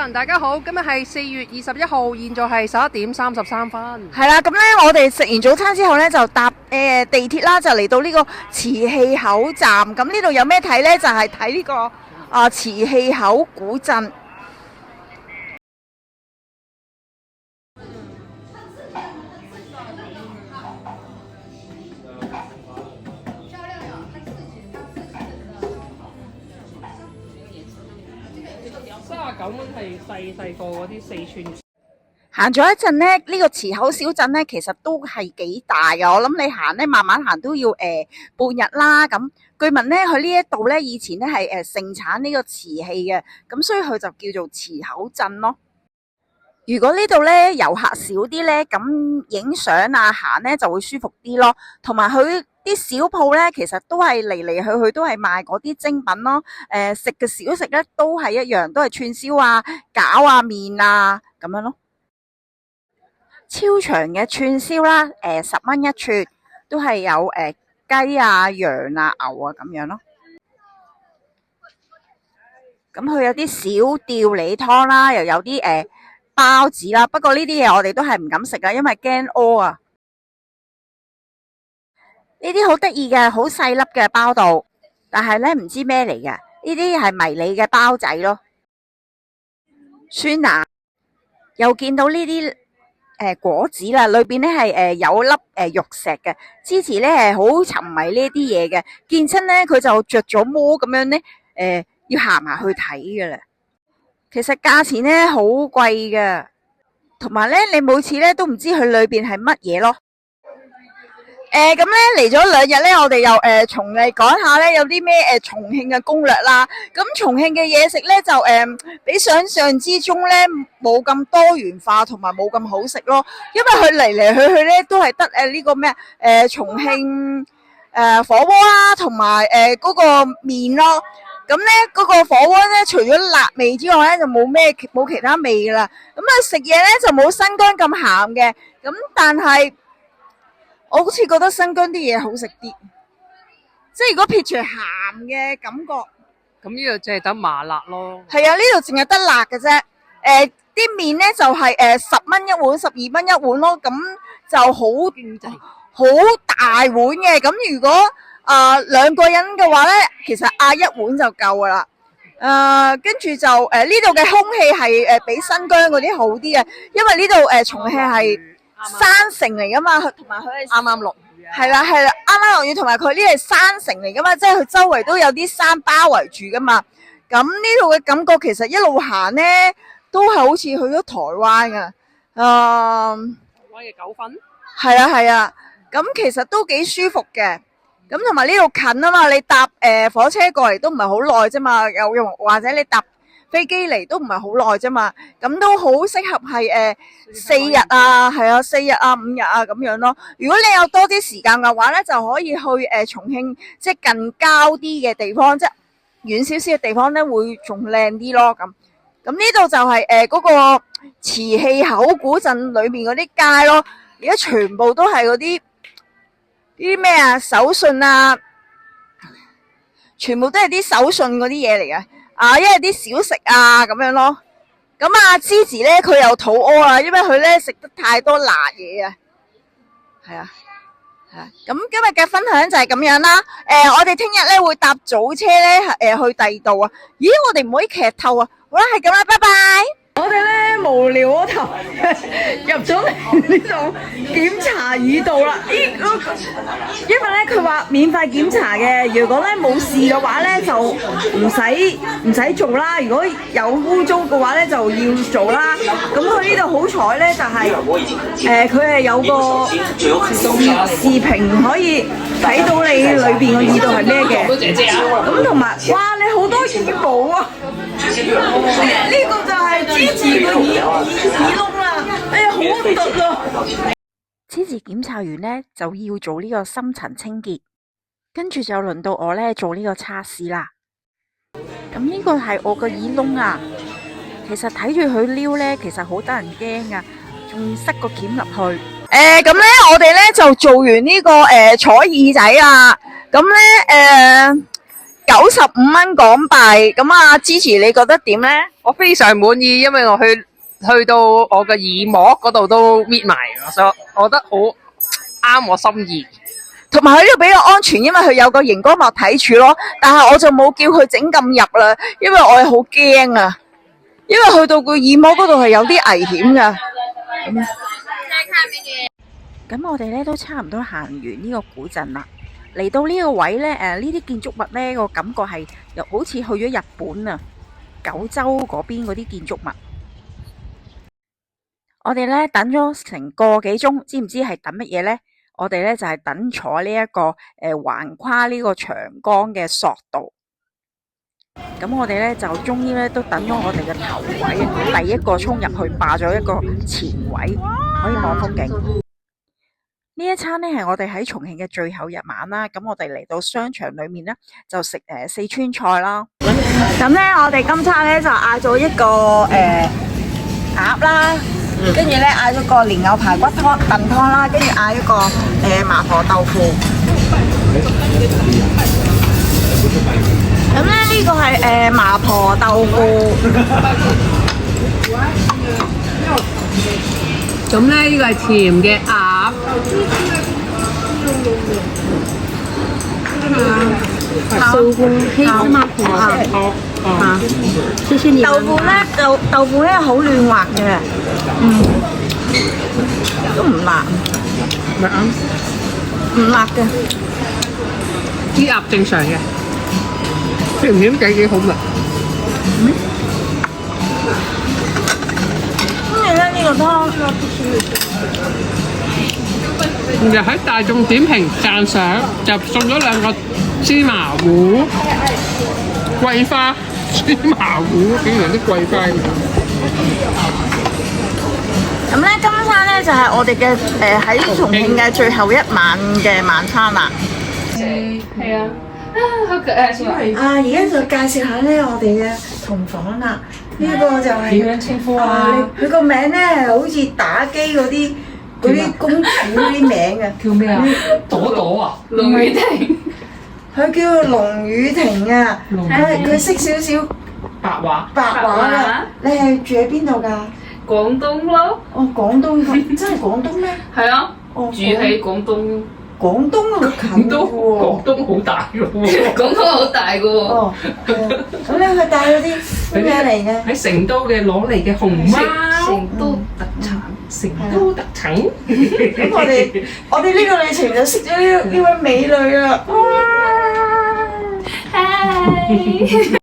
晨，大家好，今日係4月21號，現在係11點33分。係啦，咁咧我哋食完早餐之後咧就搭地鐵啦，就嚟到呢個磁器口站。咁呢度有咩睇咧？就係睇呢個磁器口古鎮。39蚊係細個嗰啲4寸。行咗一陣咧，呢個磁口小鎮咧，其實都係幾大嘅。我諗你行咧，慢慢行都要半日啦。咁據聞咧，佢呢一度咧以前咧係盛產呢個瓷器嘅，咁所以佢就叫做磁口鎮咯。如果呢度咧遊客少啲咧，咁影相啊行咧就會舒服啲咯。同埋佢啲小鋪咧，其實都係嚟嚟去去都係賣嗰啲精品咯。食嘅小食咧都係一樣，都係串燒啊、餃啊、麵啊咁樣咯。超長嘅串燒啦，10蚊一串，都係有雞啊、羊啊、牛啊咁樣咯。咁佢有啲小吊梨湯啦，又有啲包子啦。不過呢啲嘢我哋都係唔敢食啊，因為驚屙啊。呢啲好得意嘅，好細粒嘅包到，但係咧唔知咩嚟嘅。呢啲係迷你嘅包仔咯。酸奶又見到呢啲果子啦，裏邊咧係有粒玉石嘅。之前咧係好沉迷呢啲嘢嘅，見親咧佢就着咗魔咁樣咧要行埋去睇嘅啦。其實價錢咧好貴嘅，同埋咧你每次咧都唔知佢裏邊係乜嘢咯。咁咧嚟咗2日咧，我哋又重嚟講下咧有啲咩重慶嘅攻略啦。咁重慶嘅嘢食咧就比想象之中咧冇咁多元化，同埋冇咁好食咯。因為佢嚟嚟去去咧都係得呢個咩重慶火鍋啦，同埋嗰個麵咯。咁咧嗰個火鍋咧除咗辣味之外咧就冇其他味噶啦。咁啊食嘢咧就冇新疆咁鹹嘅，咁但係我好似覺得新疆啲嘢好食啲，即係如果撇除鹹嘅感覺，咁呢度淨係得麻辣咯。係啊，呢度淨係得辣嘅啫。啲麵咧就係10蚊一碗、12蚊一碗咯，咁就好大碗嘅。咁如果2個人嘅話咧，其實嗌一碗就夠噶啦。跟住就呢度嘅空氣係比新疆嗰啲好啲嘅，因為呢度重慶係山城嚟噶嘛，同埋佢係啱啱落雨啊。係啦，啱啱落雨，同埋佢呢係山城嚟噶嘛，即係佢周圍都有啲山包圍住噶嘛。咁呢度嘅感覺其實一路行咧，都係好似去咗台灣噶。台灣嘅9分。係啊，咁其實都幾舒服嘅。咁同埋呢度近啊嘛，你搭火車過嚟都唔係好耐啫嘛，有用或者你搭飛機嚟都唔係好耐啫嘛，咁都好適合係4日啊，係啊，4日啊、5日啊咁樣咯。如果你有多啲時間嘅話咧，就可以去重慶即係近郊啲嘅地方，即係遠少少嘅地方咧，會仲靚啲咯。咁呢度就係嗰個磁器口古鎮裏面嗰啲街咯，而家全部都係嗰啲咩啊手信啊，全部都係啲手信嗰啲嘢嚟嘅。因為啲小食啊咁樣咯。咁芝士咧佢又肚屙啊，因為佢咧食得太多辣嘢啊。係啊。咁今日嘅分享就係咁樣啦。我哋聽日咧會搭早車咧去第2度啊。咦，我哋唔可以劇透啊。好啦，係咁啦，拜拜。我哋咧無聊嗰頭入咗嚟呢度檢查耳道啦。因為咧佢話免費檢查嘅，如果咧冇事嘅話咧就唔使做啦。如果有污糟嘅話咧就要做啦。咁佢呢度好彩咧就係佢係有個視頻可以睇到你裏邊個耳道係咩嘅。咁同埋哇，你好多耳毛啊！呢個就係芝士個耳窿啦，哎呀，好核突啊！芝士檢查完呢，就要做呢個深層清潔，跟住就輪到我呢做呢個測試啦。咁呢個係我個耳窿啊，其實睇住佢撩呢，其實好得人驚噶，仲塞個鉗入去。咁呢，我哋呢就做完呢個坐耳仔啦。咁呢，95蚊港幣。咁支持你覺得點呢？我非常滿意，因為我去到我嘅耳膜嗰度都搣埋，所以我覺得好啱我心意。同埋佢呢度比較安全，因為佢有個熒光幕睇住咯。但係我就冇叫佢整咁入啦，因為我係好驚啊。因為去到個耳膜嗰度係有啲危險噶。咁我哋咧都差唔多行完呢個古鎮啦。嚟到呢個位咧，呢啲建築物咧個感覺係又好似去咗日本啊，九州嗰邊嗰啲建築物。我哋咧等咗成個幾鐘，知唔知係等乜嘢呢？我哋咧就係等坐呢一個橫跨呢個長江嘅索道。咁我哋咧就終於咧都等咗我哋嘅頭位，第一個衝入去霸咗一個前位，可以望風景。呢一餐呢係我哋喺重慶嘅最後一晚啦。咁我哋嚟到商場裏面呢，就食四川菜啦。咁呢，我哋今餐呢就嗌咗一個鴨啦。跟住咧嗌咗個蓮藕排骨湯燉湯啦，跟住嗌一個麻婆豆腐。咁咧呢個係麻婆豆腐。咁咧呢個係甜嘅鴨。豆腐咧好嫩滑嘅，都唔辣，唔辣嘅。啲鴨正常嘅，甜甜地幾好味。跟住咧呢個湯，就喺大眾點評讚賞，就送咗2個芝麻糊、桂花。芝麻糊竟然啲桂花。咁咧今餐咧就係我哋嘅喺重慶嘅最後一晚嘅晚餐啦。係啊，好可愛是吧？而家就介紹下咧我哋嘅同房啦。呢個就係點樣稱呼啊？佢個名咧好似打機嗰啲公主嗰啲名嘅。叫咩啊？朵朵啊？龍雨婷。佢叫龍雨婷啊，佢識少少白話㗎。你係住喺邊度㗎？廣東咯。哦，廣東㗎，真係廣東咩？係啊，哦，住喺廣東。廣東好近㗎喎。廣東好大㗎喎。廣東好大㗎喎。哦，咁咧佢帶咗啲咩嚟嘅？喺成都嘅攞嚟嘅熊貓。成都特產。成都特產。咁我哋呢個旅程就識咗呢位美女啦。嗨。